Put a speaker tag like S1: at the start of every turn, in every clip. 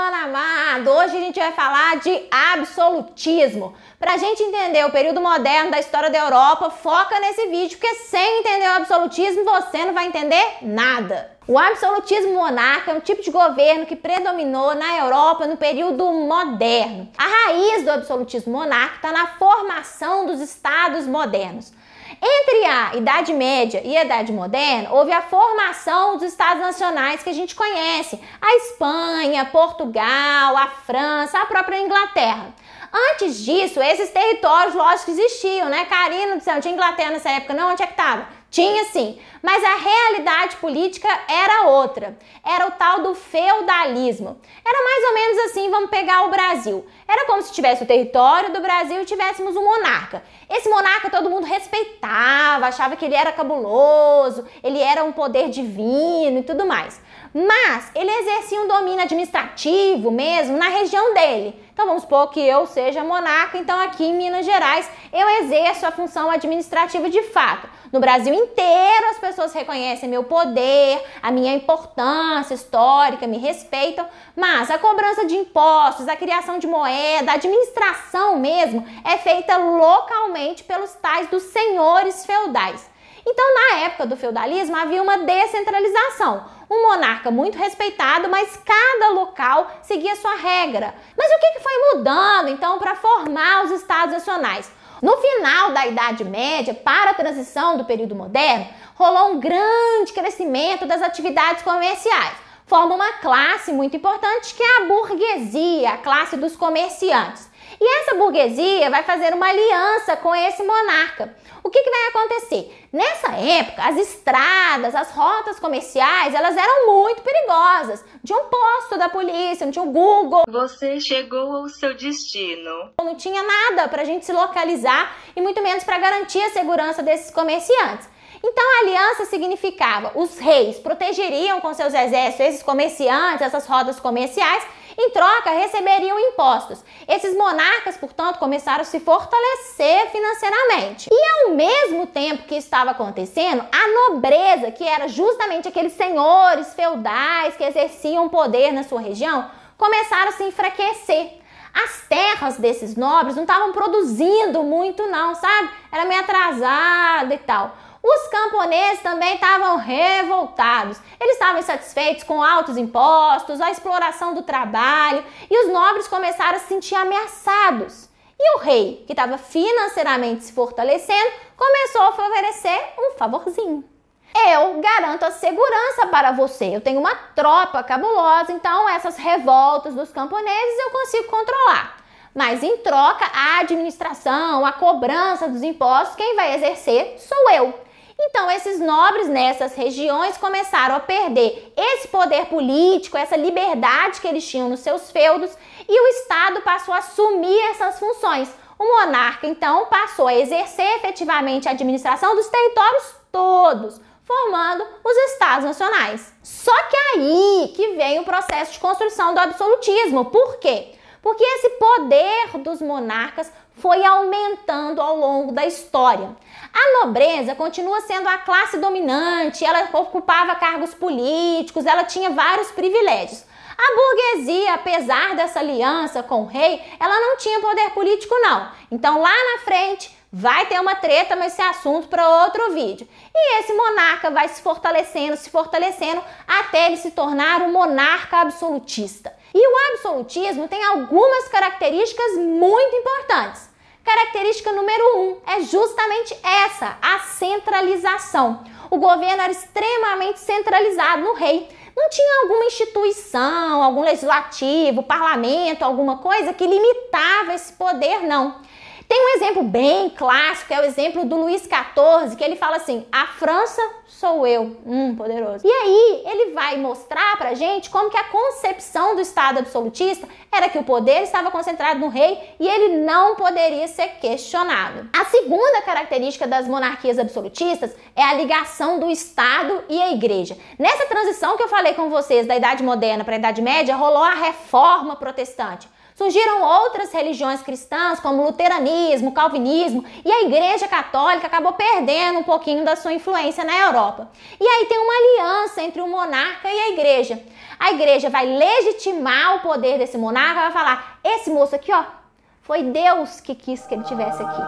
S1: humano amado! Hoje a gente vai falar de absolutismo. Para a gente entender o período moderno da história da Europa, foca nesse vídeo, porque sem entender o absolutismo você não vai entender nada. O absolutismo monárquico é um tipo de governo que predominou na Europa no período moderno. A raiz do absolutismo monárquico está na formação dos estados modernos. Entre a Idade Média e a Idade Moderna, houve a formação dos estados nacionais que a gente conhece. A Espanha, Portugal, a França, a própria Inglaterra. Antes disso, esses territórios, lógico, existiam, né? Karina do céu, não tinha Inglaterra nessa época não? Onde é que estava? Tinha sim, mas a realidade política era outra. Era o tal do feudalismo. Era mais ou menos assim, vamos pegar o Brasil. Era como se tivesse o território do Brasil e tivéssemos um monarca. Esse monarca todo mundo respeitava, achava que ele era cabuloso, ele era um poder divino e tudo mais. Mas ele exercia um domínio administrativo mesmo na região dele. Então vamos supor que eu seja monarca, então aqui em Minas Gerais eu exerço a função administrativa de fato. No Brasil inteiro as pessoas reconhecem meu poder, a minha importância histórica, me respeitam, mas a cobrança de impostos, a criação de moeda, a administração mesmo é feita localmente pelos tais dos senhores feudais. Então, na época do feudalismo, havia uma descentralização. Um monarca muito respeitado, mas cada local seguia sua regra. Mas o que foi mudando, então, para formar os estados nacionais? No final da Idade Média, para a transição do período moderno, rolou um grande crescimento das atividades comerciais. Forma uma classe muito importante que é a burguesia, a classe dos comerciantes. E essa burguesia vai fazer uma aliança com esse monarca. O que vai acontecer? Nessa época, as estradas, as rotas comerciais, elas eram muito perigosas. Não tinha um posto da polícia, não tinha o Google.
S2: Você chegou ao seu destino.
S1: Não tinha nada para a gente se localizar e muito menos para garantir a segurança desses comerciantes. Então a aliança significava os reis protegeriam com seus exércitos esses comerciantes, essas rotas comerciais, em troca receberiam impostos. Esses monarcas, portanto, começaram a se fortalecer financeiramente. E ao mesmo tempo que estava acontecendo, a nobreza, que era justamente aqueles senhores feudais que exerciam poder na sua região, começaram a se enfraquecer. As terras desses nobres não estavam produzindo muito não, sabe? Era meio atrasada e tal. Os camponeses também estavam revoltados. Eles estavam insatisfeitos com altos impostos, a exploração do trabalho, e os nobres começaram a se sentir ameaçados. E o rei, que estava financeiramente se fortalecendo, começou a oferecer um favorzinho. Eu garanto a segurança para você. Eu tenho uma tropa cabulosa, então essas revoltas dos camponeses eu consigo controlar. Mas em troca, a administração, a cobrança dos impostos, quem vai exercer sou eu. Então esses nobres nessas regiões começaram a perder esse poder político, essa liberdade que eles tinham nos seus feudos, e o Estado passou a assumir essas funções. O monarca então passou a exercer efetivamente a administração dos territórios todos, formando os estados nacionais. Só que aí que vem o processo de construção do absolutismo. Por quê? Porque esse poder dos monarcas foi aumentando ao longo da história. A nobreza continua sendo a classe dominante, ela ocupava cargos políticos, ela tinha vários privilégios. A burguesia, apesar dessa aliança com o rei, ela não tinha poder político não. Então lá na frente vai ter uma treta, mas esse é assunto para outro vídeo. E esse monarca vai se fortalecendo, até ele se tornar um monarca absolutista. E o absolutismo tem algumas características muito importantes. Característica número 1 é justamente essa, a centralização. O governo era extremamente centralizado no rei. Não tinha alguma instituição, algum legislativo, parlamento, alguma coisa que limitava esse poder, não. Tem um exemplo bem clássico, é o exemplo do Luís XIV, que ele fala assim, a França sou eu, poderoso. E aí ele vai mostrar pra gente como que a concepção do Estado absolutista era que o poder estava concentrado no rei e ele não poderia ser questionado. A segunda característica das monarquias absolutistas é a ligação do Estado e a Igreja. Nessa transição que eu falei com vocês da Idade Moderna para a Idade Média, rolou a Reforma Protestante. Surgiram outras religiões cristãs, como o luteranismo, o calvinismo, e a Igreja Católica acabou perdendo um pouquinho da sua influência na Europa. E aí tem uma aliança entre o monarca e a igreja. A igreja vai legitimar o poder desse monarca, vai falar, esse moço aqui, ó, foi Deus que quis que ele estivesse aqui.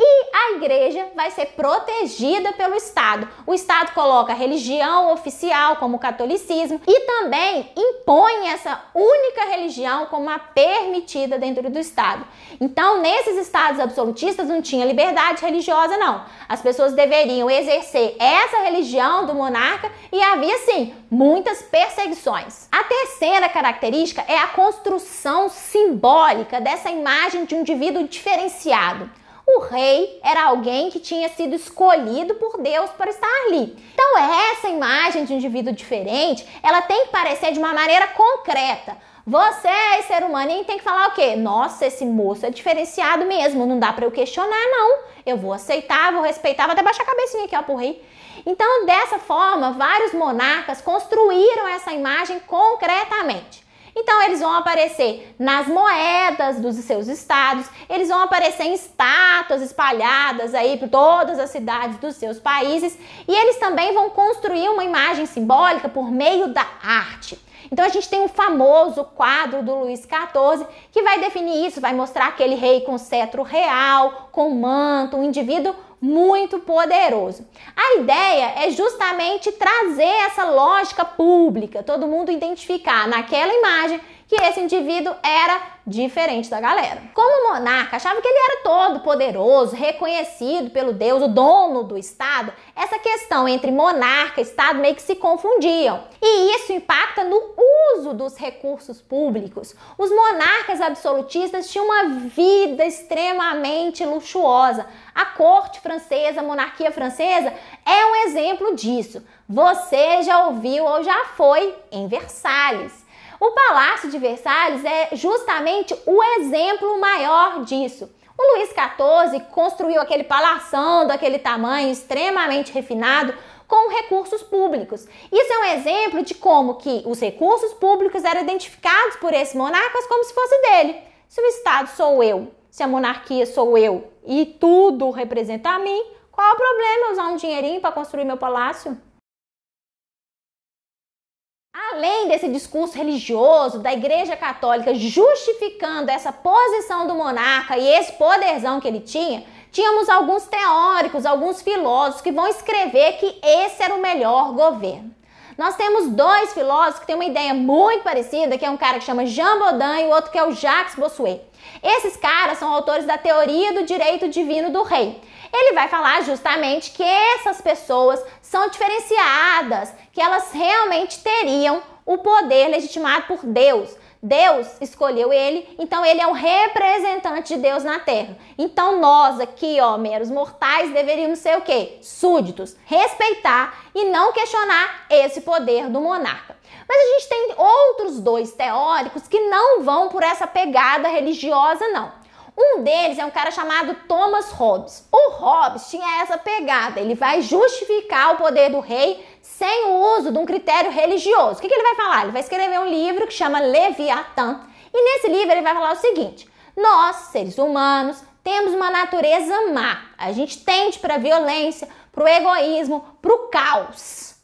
S1: E a igreja vai ser protegida pelo Estado. O Estado coloca a religião oficial, como o catolicismo, e também impõe essa única religião como a permitida dentro do Estado. Então, nesses estados absolutistas não tinha liberdade religiosa, não. As pessoas deveriam exercer essa religião do monarca e havia, sim, muitas perseguições. A terceira característica é a construção simbólica dessa imagem de um indivíduo diferenciado. O rei era alguém que tinha sido escolhido por Deus para estar ali. Então essa imagem de um indivíduo diferente, ela tem que parecer de uma maneira concreta. Você é ser humano e tem que falar o quê? Nossa, esse moço é diferenciado mesmo, não dá para eu questionar não. Eu vou aceitar, vou respeitar, vou até baixar a cabecinha aqui ó, pro rei. Então dessa forma, vários monarcas construíram essa imagem concretamente. Então eles vão aparecer nas moedas dos seus estados, eles vão aparecer em estátuas espalhadas aí por todas as cidades dos seus países e eles também vão construir uma imagem simbólica por meio da arte. Então a gente tem um famoso quadro do Luís XIV que vai definir isso, vai mostrar aquele rei com cetro real, com manto, um indivíduo muito poderoso. A ideia é justamente trazer essa lógica pública, todo mundo identificar naquela imagem que esse indivíduo era diferente da galera. Como o monarca achava que ele era todo poderoso, reconhecido pelo Deus, o dono do Estado, essa questão entre monarca e Estado meio que se confundiam. E isso impacta no uso dos recursos públicos. Os monarcas absolutistas tinham uma vida extremamente luxuosa. A corte francesa, a monarquia francesa, é um exemplo disso. Você já ouviu ou já foi em Versalhes. O Palácio de Versalhes é justamente o exemplo maior disso. O Luís XIV construiu aquele palação daquele tamanho extremamente refinado com recursos públicos. Isso é um exemplo de como que os recursos públicos eram identificados por esses monarcas como se fosse dele. Se o Estado sou eu, se a monarquia sou eu e tudo representa a mim, qual é o problema usar um dinheirinho para construir meu palácio? Além desse discurso religioso da Igreja Católica justificando essa posição do monarca e esse poderzão que ele tinha, tínhamos alguns teóricos, alguns filósofos que vão escrever que esse era o melhor governo. Nós temos dois filósofos que têm uma ideia muito parecida, que é um cara que chama Jean Bodin e o outro que é o Jacques Bossuet. Esses caras são autores da teoria do direito divino do rei. Ele vai falar justamente que essas pessoas são diferenciadas, que elas realmente teriam o poder legitimado por Deus. Deus escolheu ele, então ele é um representante de Deus na Terra. Então nós aqui, ó, meros mortais, deveríamos ser o quê? Súditos, respeitar e não questionar esse poder do monarca. Mas a gente tem outros dois teóricos que não vão por essa pegada religiosa, não. Um deles é um cara chamado Thomas Hobbes. O Hobbes tinha essa pegada, ele vai justificar o poder do rei sem o uso de um critério religioso. O que ele vai falar? Ele vai escrever um livro que chama Leviatã. E nesse livro ele vai falar o seguinte: nós, seres humanos, temos uma natureza má. A gente tende para a violência, para o egoísmo, para o caos.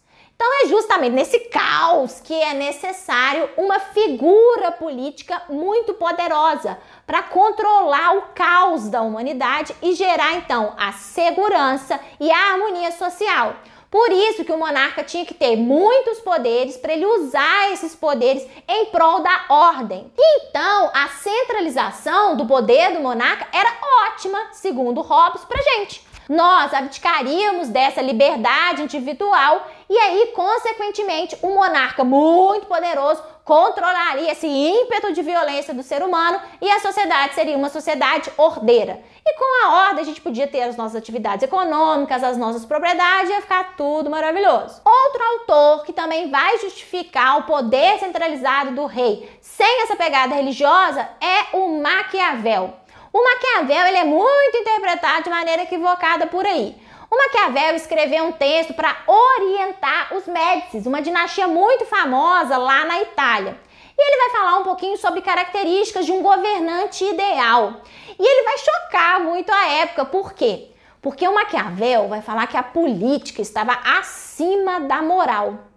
S1: Então é justamente nesse caos que é necessário uma figura política muito poderosa para controlar o caos da humanidade e gerar então a segurança e a harmonia social. Por isso que o monarca tinha que ter muitos poderes para ele usar esses poderes em prol da ordem. Então a centralização do poder do monarca era ótima, segundo Hobbes, pra gente. Nós abdicaríamos dessa liberdade individual e aí, consequentemente, o monarca muito poderoso controlaria esse ímpeto de violência do ser humano e a sociedade seria uma sociedade ordeira. E com a ordem a gente podia ter as nossas atividades econômicas, as nossas propriedades, ia ficar tudo maravilhoso. Outro autor que também vai justificar o poder centralizado do rei sem essa pegada religiosa é o Maquiavel. O Maquiavel ele é muito interpretado de maneira equivocada por aí. O Maquiavel escreveu um texto para orientar os Médicis, uma dinastia muito famosa lá na Itália. E ele vai falar um pouquinho sobre características de um governante ideal. E ele vai chocar muito a época. Por quê? Porque o Maquiavel vai falar que a política estava acima da moral.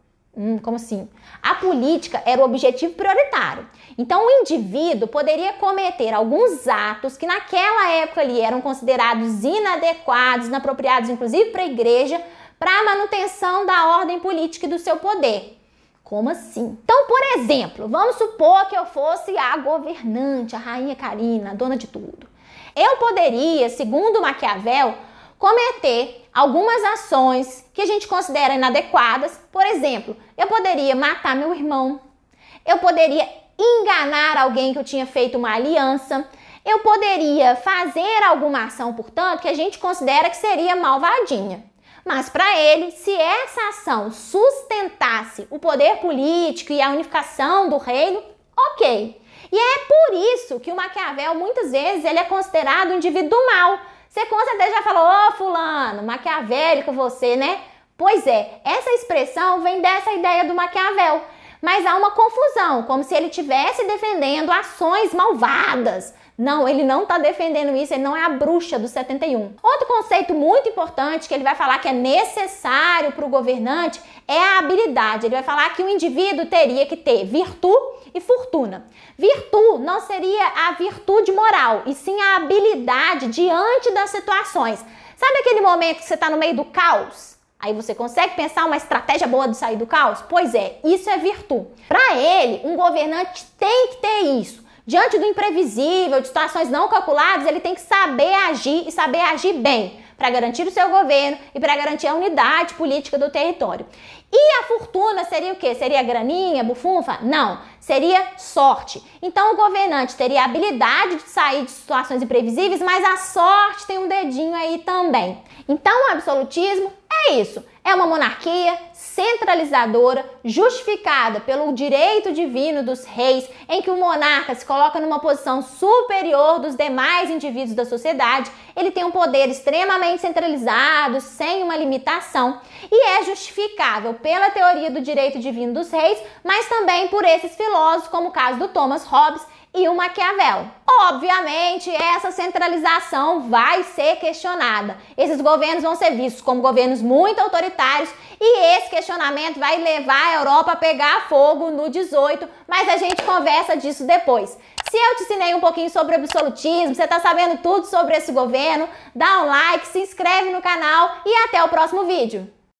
S1: Como assim? A política era o objetivo prioritário. Então, o indivíduo poderia cometer alguns atos que naquela época ali eram considerados inadequados, inapropriados, inclusive para a igreja, para a manutenção da ordem política e do seu poder. Como assim? Então, por exemplo, vamos supor que eu fosse a governante, a rainha Carina, a dona de tudo. Eu poderia, segundo Maquiavel, cometer algumas ações que a gente considera inadequadas. Por exemplo, eu poderia matar meu irmão, eu poderia enganar alguém que eu tinha feito uma aliança, eu poderia fazer alguma ação, portanto, que a gente considera que seria malvadinha. Mas para ele, se essa ação sustentasse o poder político e a unificação do reino, ok. E é por isso que o Maquiavel, muitas vezes, ele é considerado um indivíduo do mal. Você com certeza já falou, ô fulano, maquiavélico você, né? Pois é, essa expressão vem dessa ideia do Maquiavel. Mas há uma confusão, como se ele estivesse defendendo ações malvadas. Não, ele não está defendendo isso, ele não é a bruxa do 71. Outro conceito muito importante que ele vai falar que é necessário para o governante é a habilidade. Ele vai falar que o indivíduo teria que ter virtude e fortuna. Virtude não seria a virtude moral, e sim a habilidade diante das situações. Sabe aquele momento que você está no meio do caos? Aí você consegue pensar uma estratégia boa de sair do caos? Pois é, isso é virtude. Para ele, um governante tem que ter isso. Diante do imprevisível, de situações não calculadas, ele tem que saber agir e saber agir bem para garantir o seu governo e para garantir a unidade política do território. E a fortuna seria o quê? Seria graninha, bufunfa? Não, seria sorte. Então o governante teria a habilidade de sair de situações imprevisíveis, mas a sorte tem um dedinho aí também. Então o absolutismo é isso, é uma monarquia centralizadora, justificada pelo direito divino dos reis, em que o monarca se coloca numa posição superior dos demais indivíduos da sociedade, ele tem um poder extremamente centralizado, sem uma limitação, e é justificável pela teoria do direito divino dos reis, mas também por esses filósofos, como o caso do Thomas Hobbes e o Maquiavel. Obviamente, essa centralização vai ser questionada. Esses governos vão ser vistos como governos muito autoritários e esse questionamento vai levar a Europa a pegar fogo no 18, mas a gente conversa disso depois. Se eu te ensinei um pouquinho sobre absolutismo, você está sabendo tudo sobre esse governo, dá um like, se inscreve no canal e até o próximo vídeo.